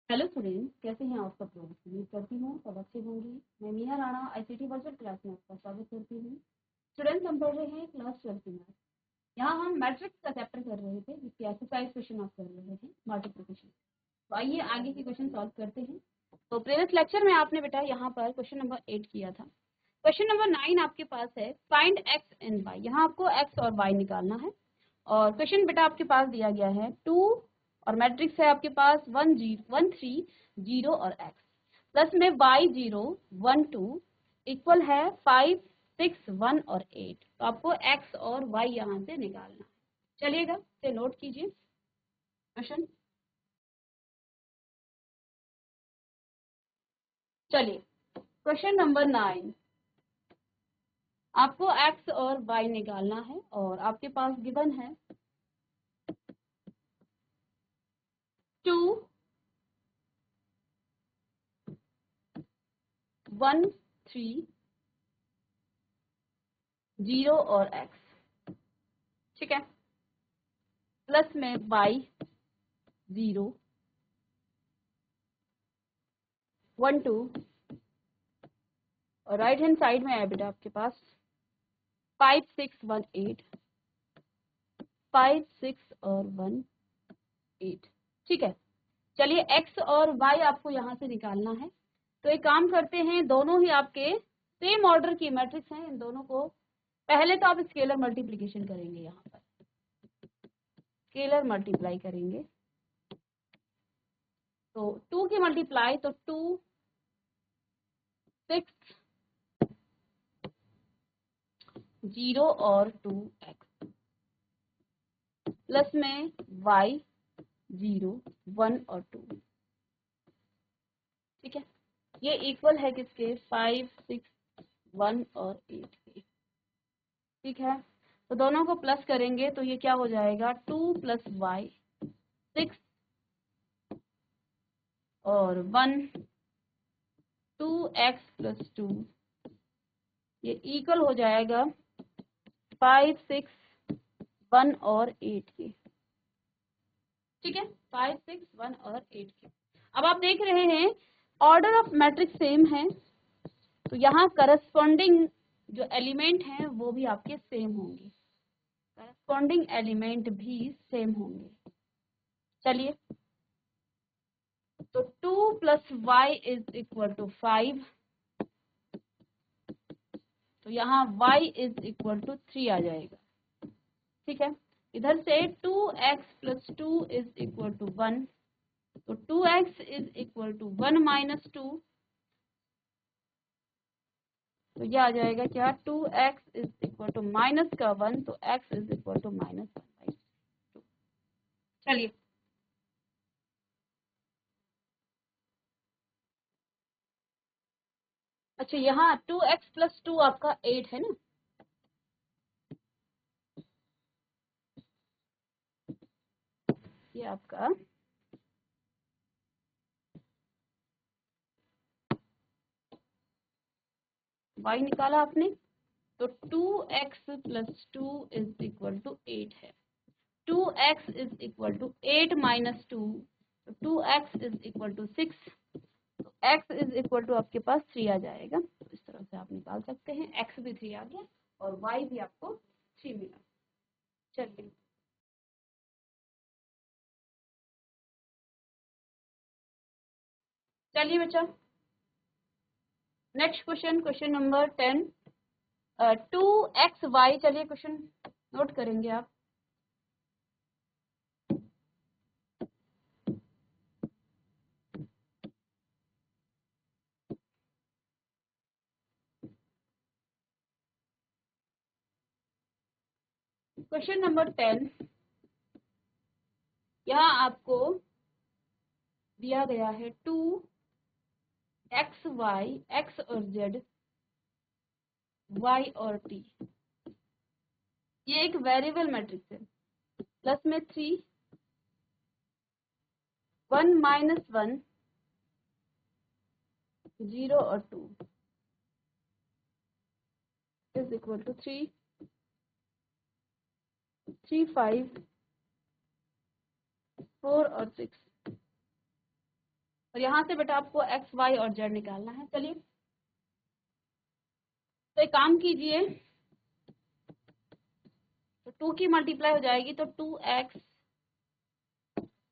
Hello student, कैसे हैं आप सब लोग। उम्मीद करती हूँ सब अच्छे होंगे। मैं Meena Rana ICT virtual class में आपका स्वागत करती हूँ। स्टूडेंट्स, हम पढ़ रहे हैं क्लास 12 की मैथ। यहाँ हम मैट्रिक्स का चैप्टर कर रहे थे, जिसकी एक्सरसाइज क्वेश्चन आप कर रहे हैं मल्टीप्लिकेशन। तो आइए आगे के क्वेश्चन सॉल्व करते हैं। तो प्रीवियस लेक्चर में आपने बेटा यहाँ पर क्वेश्चन नंबर 8 किया था। क्वेश्चन नंबर 9 आपके पास है, फाइंड एक्स एंड वाई। यहाँ आपको एक्स और वाई निकालना है। और क्वेश्चन बेटा आपके पास दिया गया है 2 और मैट्रिक्स है आपके पास 1 3 0 और x प्लस में y 0 1 2 इक्वल है 5 6 1 और 8। तो आपको x और y यहाँ से निकालना है। चलिएगा इसे नोट कीजिए क्वेश्चन। चलिए क्वेश्चन नंबर 9, आपको x और y निकालना है और आपके पास गिवन है 2 1 3 0 और x, ठीक है, प्लस में y 0 1 2 और राइट हैंड साइड में है बेटा आपके पास 5 6 1 8 5 6 और 1 8, ठीक है। चलिए x और y आपको यहाँ से निकालना है। तो एक काम करते हैं, दोनों ही आपके सेम ऑर्डर की मैट्रिक्स हैं। इन दोनों को पहले तो आप स्केलर मल्टीप्लिकेशन करेंगे, यहाँ पर स्केलर मल्टीप्लाई करेंगे। तो 2 की मल्टीप्लाई तो 2 6 0 और 2x प्लस में y 0 1 और 2, ठीक है। ये इक्वल है किसके 5 6 1 और 8 के, ठीक है। तो दोनों को प्लस करेंगे तो ये क्या हो जाएगा 2 प्लस वाई 6 और 1 2x प्लस 2, ये इक्वल हो जाएगा 5 6 1 और 8 के, ठीक है। 5 6 1 और 8 के। अब आप देख रहे हैं ऑर्डर ऑफ मैट्रिक्स सेम है, तो यहाँ करस्पॉन्डिंग जो एलिमेंट हैं वो भी आपके सेम होंगे, करस्पॉन्डिंग एलिमेंट भी सेम होंगे। चलिए, तो 2 plus y is equal to 5, तो यहाँ y इज इक्वल टू 3 आ जाएगा, ठीक है। इधर से 2x plus 2 is equal to 1, तो 2x is equal to 1 minus 2, तो यह आ जाएगा क्या 2x is equal to minus का 1, तो x is equal to minus 1/2। चलिए, अच्छा यहाँ 2x प्लस 2 आपका 8 है ना, ये आपका y निकाला आपने, तो 2x plus 2 is equal to 8 है। 2x is equal to 8 minus 2, तो 2x इज इक्वल टू 6, तो x इज इक्वल टू आपके पास 3 आ जाएगा। तो इस तरह से आप निकाल सकते हैं, x भी 3 आ गया और y भी आपको 3 मिला। चलिए, चलिए बच्चा, next question, question number 10, 2xy। चलिए क्वेश्चन नोट करेंगे आप। क्वेश्चन नंबर 10, यहाँ आपको दिया गया है 2xy, x और z, y और t। ये एक वेरिएबल मैट्रिक्स है, प्लस में 3 1 माइनस 1 0 और 2 इज इक्वल टू 3 3 5 4 और 6। और यहाँ से बेटा आपको एक्स वाई और जेड निकालना है। चलिए तो एक काम कीजिए, तो 2 की मल्टीप्लाई हो जाएगी तो 2x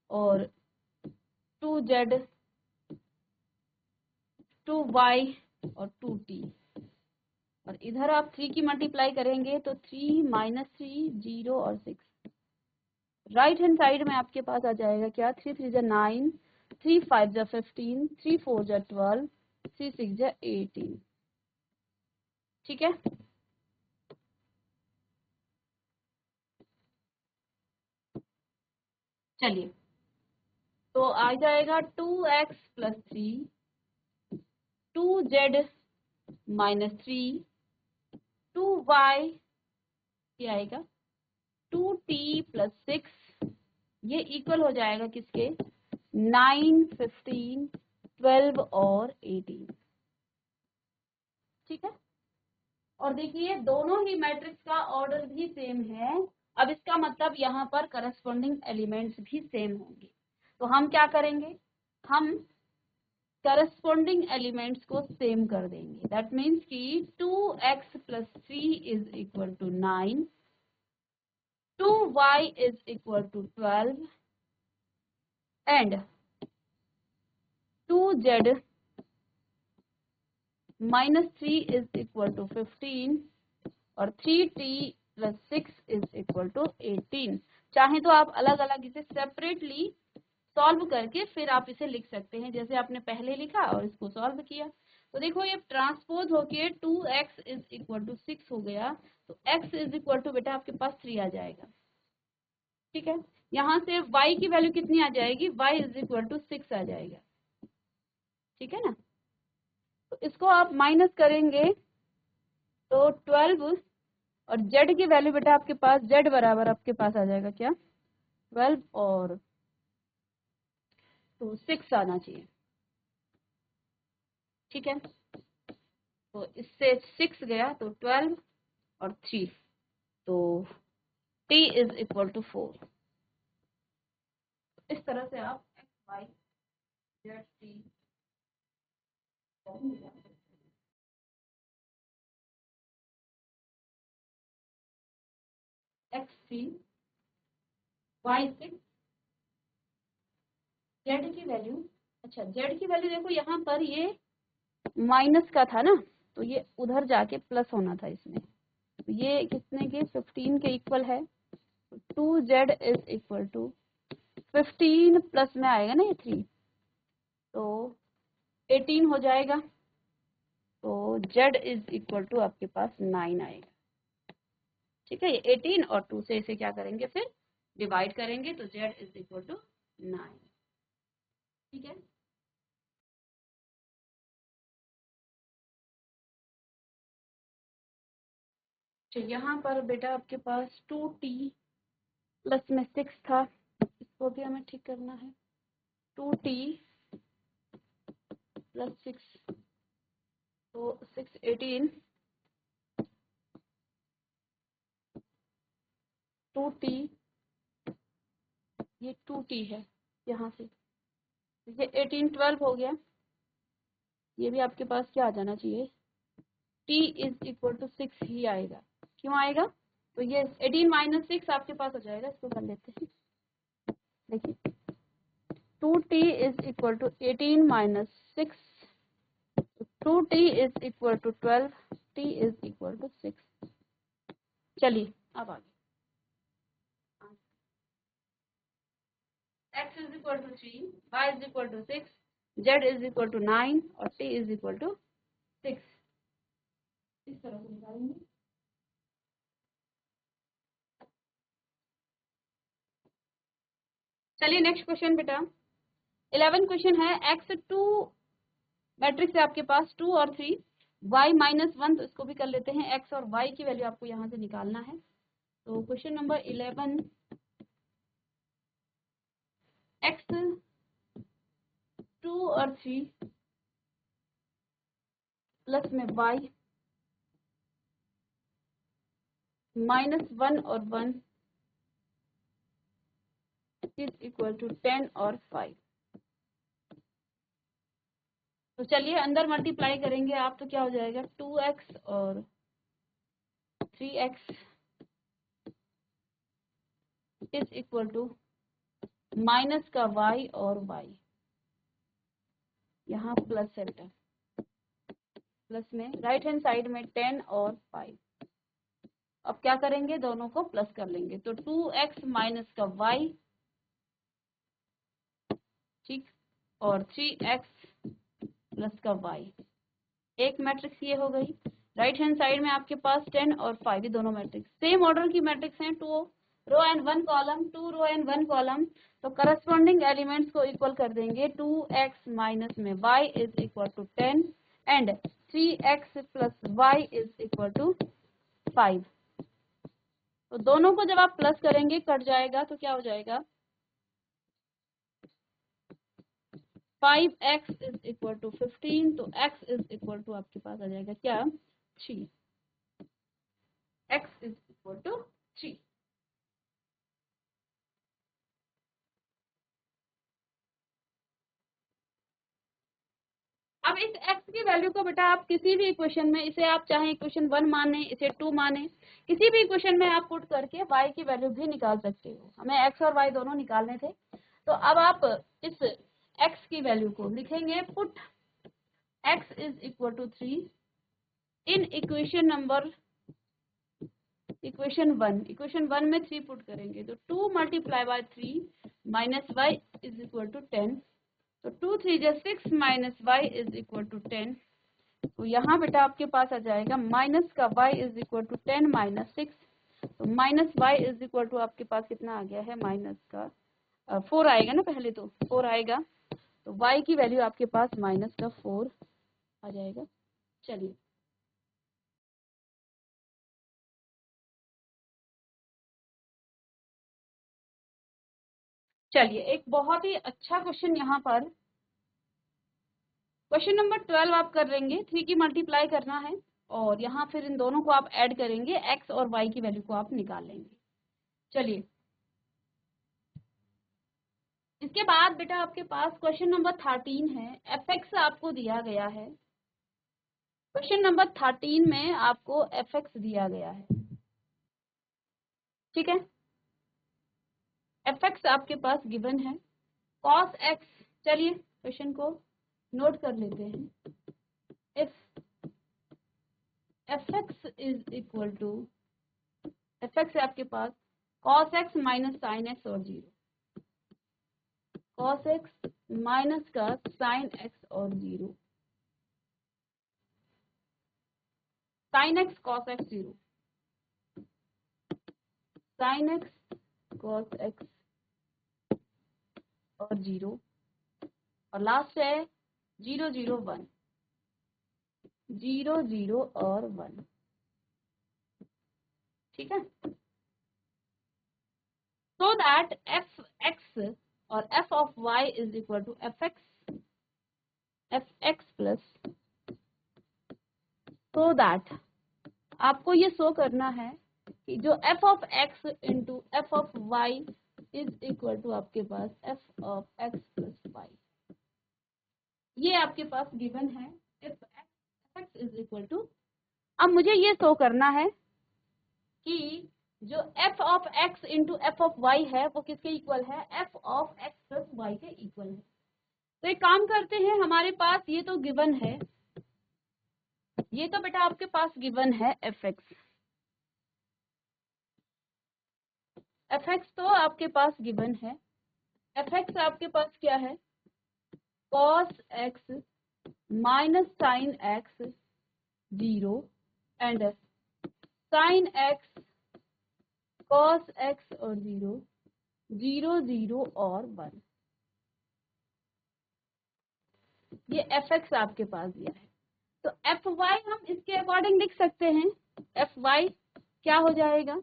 और 2z 2y और 2t, और इधर आप 3 की मल्टीप्लाई करेंगे तो 3 -3 0 और 6। राइट हैंड साइड में आपके पास आ जाएगा क्या, 3 3 जा 9, 3 5 जा 15, 3 4 जा 12, 3 6 जा 18। ठीक है, चलिए तो आ जाएगा 2x + 3, 2z -3, 2y ये आएगा 2t + 6, ये इक्वल हो जाएगा किसके, 9 15 12 और 18। ठीक है, और देखिए दोनों ही मैट्रिक्स का ऑर्डर भी सेम है। अब इसका मतलब यहाँ पर करस्पॉन्डिंग एलिमेंट्स भी सेम होंगे। तो हम क्या करेंगे, हम करस्पॉन्डिंग एलिमेंट्स को सेम कर देंगे। दैट मीन्स कि 2x + 3 = 9, 2y = 12 एंड 2z -3 = 15 और 3t + 6 = 18। चाहे तो आप अलग अलग इसे सेपरेटली सॉल्व करके फिर आप इसे लिख सकते हैं, जैसे आपने पहले लिखा और इसको सॉल्व किया। तो देखो ये ट्रांसपोज होके 2x = 6 हो गया, तो x बेटा आपके पास 3 आ जाएगा। ठीक है, यहाँ से y की वैल्यू कितनी आ जाएगी, y = 6 आ जाएगा। ठीक है ना, तो इसको आप माइनस करेंगे तो 12, और z की वैल्यू बेटा आपके पास z बराबर आपके पास आ जाएगा क्या, 12 और तो 6 आना चाहिए। ठीक है, तो इससे 6 गया तो 12 और 3, तो t = 4। इस तरह से आप x y z t x 3 y 6 z की वैल्यू, अच्छा z की वैल्यू देखो यहाँ पर ये माइनस का था ना, तो ये उधर जाके प्लस होना था इसमें। तो ये कितने के 15 के इक्वल है, 2z = 15 प्लस में आएगा ना ये 3, तो 18 हो जाएगा। तो z = आपके पास 9 आएगा। ठीक है, ये 18 और 2 से इसे क्या करेंगे फिर डिवाइड करेंगे, तो z = 9। ठीक है, तो यहाँ पर बेटा आपके पास 2t प्लस में 6 था, इसको भी हमें ठीक करना है। 2t + 6 तो 6 18, 2t ये 2t है यहाँ से, ये 18 12 हो गया। ये भी आपके पास क्या आ जाना चाहिए, t = 6 ही आएगा। क्यों आएगा, तो ये 18 - 6 आपके पास हो जाएगा। इसको कर लेते हैं, देखिए 2t = 18 - 6, 2t = 12, t = 6। चलिए अब आगे, x = 3, y = 6, z = 9 और t = 6। इस तरह से निकालेंगे। चलिए नेक्स्ट क्वेश्चन बेटा 11 क्वेश्चन है। x2 मैट्रिक्स है आपके पास 2 और 3, y -1, तो इसको भी कर लेते हैं। x और y की वैल्यू आपको यहाँ से निकालना है। तो क्वेश्चन नंबर 11, x 2 और 3 प्लस में y -1 और 1 = 10 और 5। तो चलिए अंदर मल्टीप्लाई करेंगे आप, तो क्या हो जाएगा 2x और 3x is equal to minus का y और y, यहाँ प्लस सेंटर, प्लस में राइट हैंड साइड में 10 और 5। अब क्या करेंगे, दोनों को प्लस कर लेंगे, तो 2x माइनस का y, ठीक, और 3x प्लस का y, एक मैट्रिक्स ये हो गई। राइट हैंड साइड में आपके पास 10 और 5, ये दोनों मैट्रिक्स सेम ऑर्डर की मैट्रिक्स हैं, 2 row and 1 column, 2 row and 1 column, तो करस्पॉन्डिंग एलिमेंट्स को इक्वल कर देंगे। 2x माइनस में y is equal to 10 and 3x plus y is equal to 5। तो दोनों को जब आप प्लस करेंगे कट जाएगा, तो क्या हो जाएगा 5x इज इक्वल टू 15, तो x इज इक्वल टू आपके पास आ जाएगा क्या 3, x इज इक्वल टू 3। अब इस x की वैल्यू को बेटा आप किसी भी इक्वेशन में, इसे आप चाहे इक्वेशन 1 माने, इसे 2 माने, किसी भी इक्वेशन में आप पुट करके y की वैल्यू भी निकाल सकते हो। हमें x और y दोनों निकालने थे, तो अब आप इस x की वैल्यू को लिखेंगे, put x is equal to 3 in equation 1। Equation 1 में 3 पुट करेंगे, तो 2 multiply by 3 minus y is equal to 10, तो 2 3 जा 6 minus y is equal to 10। तो यहाँ बेटा आपके पास आ जाएगा माइनस का y is equal to 10 minus 6, तो minus y is equal to आपके पास कितना आ गया है, माइनस का 4 आएगा ना, पहले तो 4 आएगा, तो y की वैल्यू आपके पास माइनस का 4 आ जाएगा। चलिए चलिए एक बहुत ही अच्छा क्वेश्चन यहाँ पर, क्वेश्चन नंबर 12 आप कर लेंगे, 3 की मल्टीप्लाई करना है और यहाँ फिर इन दोनों को आप ऐड करेंगे, x और y की वैल्यू को आप निकाल लेंगे। चलिए इसके बाद बेटा आपके पास क्वेश्चन नंबर 13 है, fx आपको दिया गया है। क्वेश्चन नंबर 13 में आपको fx दिया गया है, ठीक है, fx आपके पास गिवन है, cos x, चलिए क्वेश्चन को नोट कर लेते हैं। If fx is equal to, fx है आपके पास cos x minus sine x और 0, cos x माइनस का साइन x और 0, sine x cos x 0, sine x cos x और 0, और लास्ट है 0 0 1, 0 0 और 1, ठीक है। सो दैट एफ एक्स और f of y is equal to f x plus, so that आपको ये शो करना है कि जो f of x into f of y is equal to आपके पास f of x plus y, ये आपके पास गिवन है। If x is equal to, अब मुझे ये शो करना है कि जो f of x into f of y है वो किसके इक्वल है, f of x plus y के इक्वल है। तो एक काम करते हैं, हमारे पास ये तो गिवन है, ये तो बेटा आपके पास गिवन है एफ एक्स, एफ एक्स तो आपके पास गिवन है, एफ एक्स आपके पास क्या है, cos x minus sine x 0 and sine x cos x और 0 0 0 और 1, ये एफ एक्स आपके पास दिया है। तो एफ वाई हम इसके अकॉर्डिंग लिख सकते हैं, एफ वाई क्या हो जाएगा,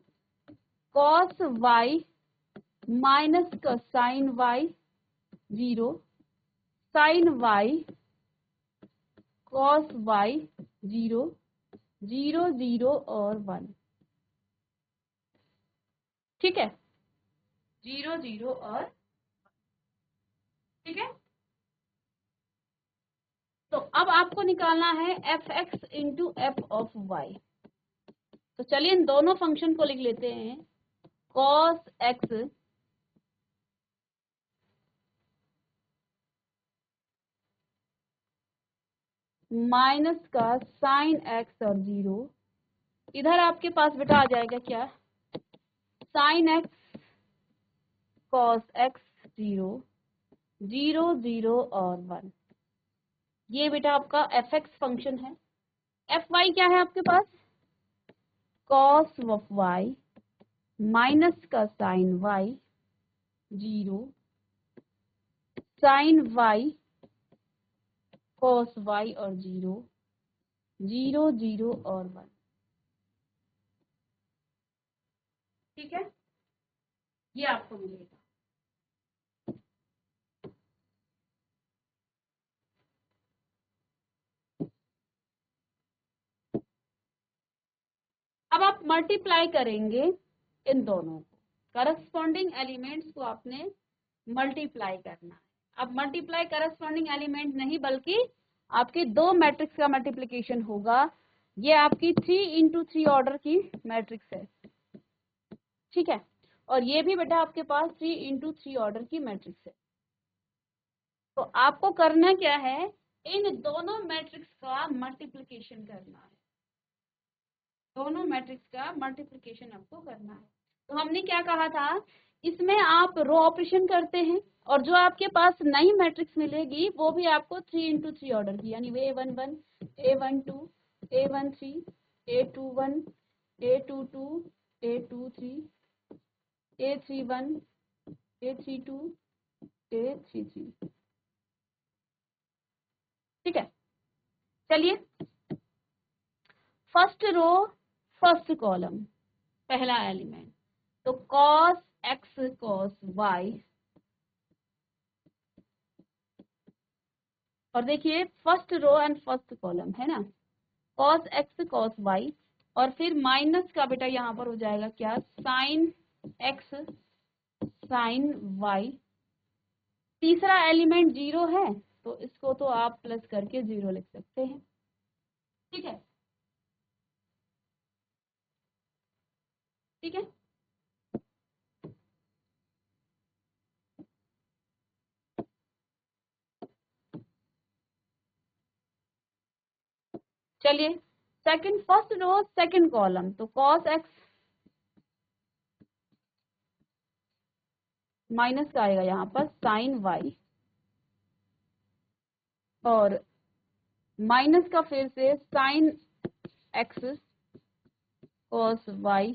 कॉस वाई माइनस का sine y 0, sine y cos y 0 0 0 और 1, ठीक है, 0 0 और, ठीक है। तो आपको निकालना है f x into f of y. तो चलिए इन दोनों फंक्शन को लिख लेते हैं, कॉस एक्स माइनस का साइन एक्स और 0, इधर आपके पास बेटा आ जाएगा क्या, साइन एक्स कॉस एक्स 0, 0 0 और 1। ये बेटा आपका एफ एक्स फंक्शन है। एफ वाई क्या है आपके पास, कॉस ऑफ वाई माइनस का sine y 0, sine y cos y और 0, 0 0 और 1। ठीक है, ये आपको मिलेगा। अब आप मल्टीप्लाई करेंगे इन दोनों को, करस्पॉन्डिंग एलिमेंट्स को आपने मल्टीप्लाई करना है। अब मल्टीप्लाई करस्पॉन्डिंग एलिमेंट नहीं बल्कि आपके दो मैट्रिक्स का मल्टीप्लिकेशन होगा। ये आपकी 3 इंटू 3 ऑर्डर की मैट्रिक्स है, ठीक है, और ये भी बेटा आपके पास 3 इंटू 3 ऑर्डर की मैट्रिक्स है। तो आपको करना क्या है, इन दोनों मैट्रिक्स का मल्टीप्लिकेशन करना है, दोनों मैट्रिक्स का मल्टीप्लिकेशन आपको करना है। तो हमने क्या कहा था, इसमें आप रो ऑपरेशन करते हैं और जो आपके पास नई मैट्रिक्स मिलेगी वो भी आपको 3 इंटू 3 ऑर्डर की, यानी A11 A12 A13 A21 A22 A23 A31 A32 A33। ठीक है, चलिए फर्स्ट रो फर्स्ट कॉलम पहला एलिमेंट, तो cos x cos y, और देखिए first row and first column है ना, cos x cos y, और फिर माइनस का बेटा यहाँ पर हो जाएगा क्या, sin x sin y। तीसरा एलिमेंट 0 है तो इसको तो आप प्लस करके 0 लिख सकते हैं। ठीक है, ठीक है, चलिए second first row second column, तो cos x माइनस का आएगा यहाँ पर sin y, और माइनस का फिर से sin x cos y,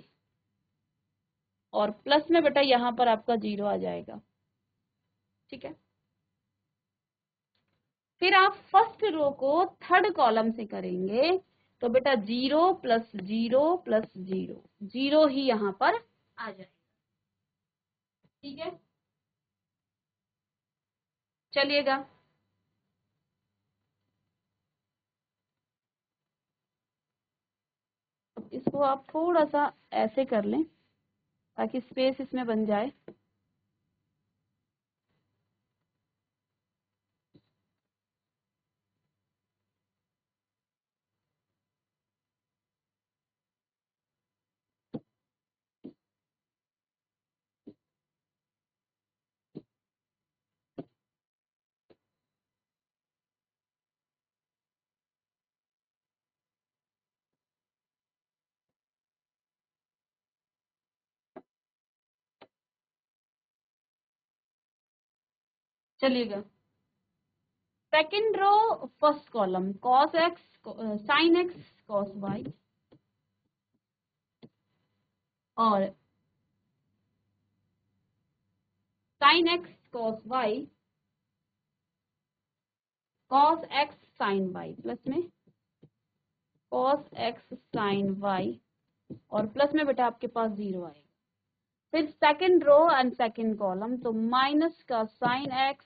और प्लस में बेटा यहाँ पर आपका 0 आ जाएगा। ठीक है, फिर आप फर्स्ट रो को थर्ड कॉलम से करेंगे तो बेटा 0 प्लस 0 प्लस 0, 0 ही यहाँ पर आ जाएगा। ठीक है, चलिएगा इसको आप थोड़ा सा ऐसे कर लें ताकि स्पेस इसमें बन जाए। चलिएगा second row first column cos x sin x cos y, और sin x cos y cos x sin y, plus में cos x sin y, और प्लस में बेटा आपके पास 0 आएगा। फिर second row and second column, तो माइनस का sin x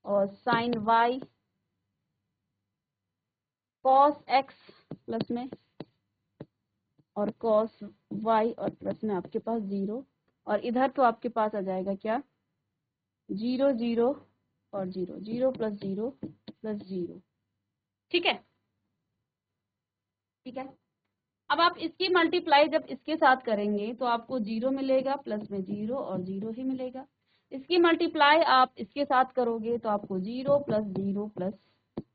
और sin y cos x plus में और cos y, और प्लस में आपके पास 0, और इधर तो आपके पास आ जाएगा क्या, 0 0 और 0, 0 प्लस 0 प्लस 0। ठीक है, ठीक है। अब आप इसकी मल्टीप्लाई जब इसके साथ करेंगे तो आपको 0 मिलेगा, प्लस में 0 और 0 ही मिलेगा। इसकी मल्टीप्लाई आप इसके साथ करोगे तो आपको 0 प्लस 0 प्लस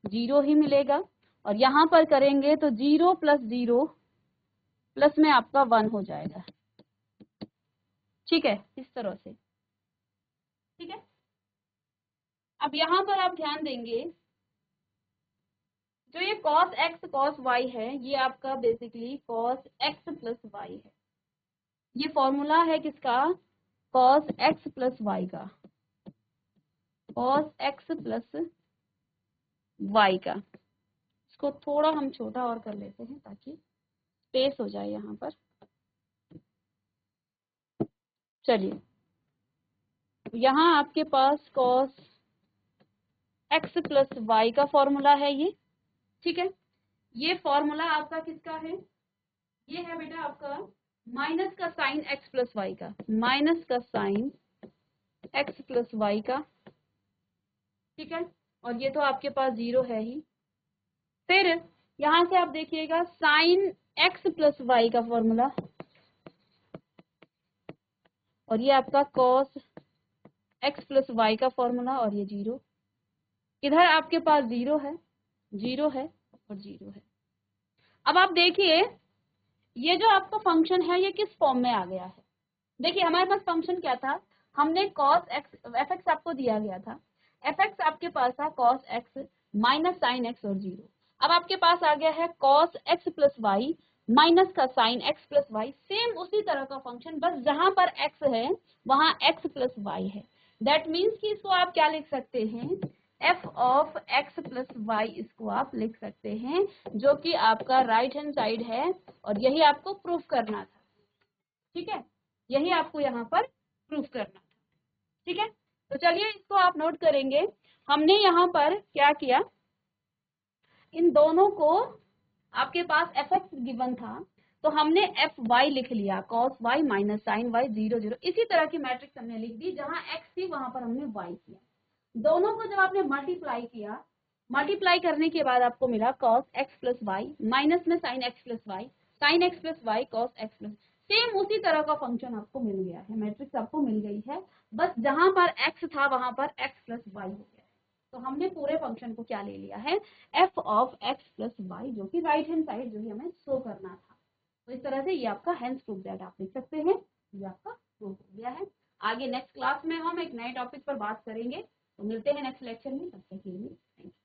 0 ही मिलेगा, और यहाँ पर करेंगे तो 0 प्लस 0 प्लस में आपका 1 हो जाएगा। ठीक है, इस तरह से। ठीक है, अब यहाँ पर आप ध्यान देंगे, जो ये cos x cos y है, ये आपका basically cos x plus y है। ये फॉर्मूला है किसका? cos x प्लस y का, cos x प्लस y का। इसको थोड़ा हम छोटा और कर लेते हैं ताकि स्पेस हो जाए यहाँ पर। चलिए, यहाँ आपके पास cos x प्लस y का फॉर्मूला है ये। ठीक है, ये फॉर्मूला आपका किसका है? ये है बेटा आपका माइनस का साइन x प्लस वाई का, माइनस का साइन x प्लस वाई का। ठीक है, और ये तो आपके पास 0 है ही। फिर यहां से आप देखिएगा साइन x प्लस वाई का फॉर्मूला, और ये आपका cos x प्लस वाई का फॉर्मूला, और ये 0। इधर आपके पास 0 है, 0 है और 0 है। अब आप देखिए ये जो आपका फंक्शन है ये किस फॉर्म में आ गया है। देखिए हमारे पास फंक्शन क्या था, हमने cos x एफ एक्स आपको दिया गया था, एफ एक्स आपके पास था cos x minus sine x और 0। अब आपके पास आ गया है cos x plus y minus का sine x plus y. Same उसी तरह का फंक्शन, बस जहां पर x है वहां x प्लस वाई है। दैट मीन्स कि इसको आप क्या लिख सकते हैं, f of x plus y, इसको आप लिख सकते हैं, जो कि आपका राइट हैंड साइड है, और यही आपको प्रूफ करना था। ठीक है, यही आपको यहाँ पर प्रूफ करना था। ठीक है, तो चलिए इसको आप नोट करेंगे। हमने यहाँ पर क्या किया, इन दोनों को, आपके पास एफ एक्स गिवन था तो हमने एफ वाई लिख लिया, cos y minus sine y 0 0। इसी तरह की मैट्रिक्स हमने लिख दी, जहां एक्स थी वहां पर हमने वाई किया। दोनों को जब आपने मल्टीप्लाई किया, मल्टीप्लाई करने के बाद आपको मिला cos x plus y minus में sin x plus y, sin x plus y cos x plus. Same उसी तरह का फंक्शन आपको मिल गया है, मैट्रिक्स आपको मिल गई है, बस जहां पर x था वहां पर x प्लस वाई हो गया है। तो हमने पूरे फंक्शन को क्या ले लिया है, f of x plus y, जो कि राइट हैंड साइड जो ही हमें शो करना था। तो इस तरह से ये आपका हैंस प्रूफ दैट आप लिख सकते हैं, ये आपका प्रूफ हो गया है। आगे नेक्स्ट क्लास में हम एक नए टॉपिक पर बात करेंगे, तो मिलते हैं नेक्स्ट लेक्चर में, तब तक के लिए थैंक यू।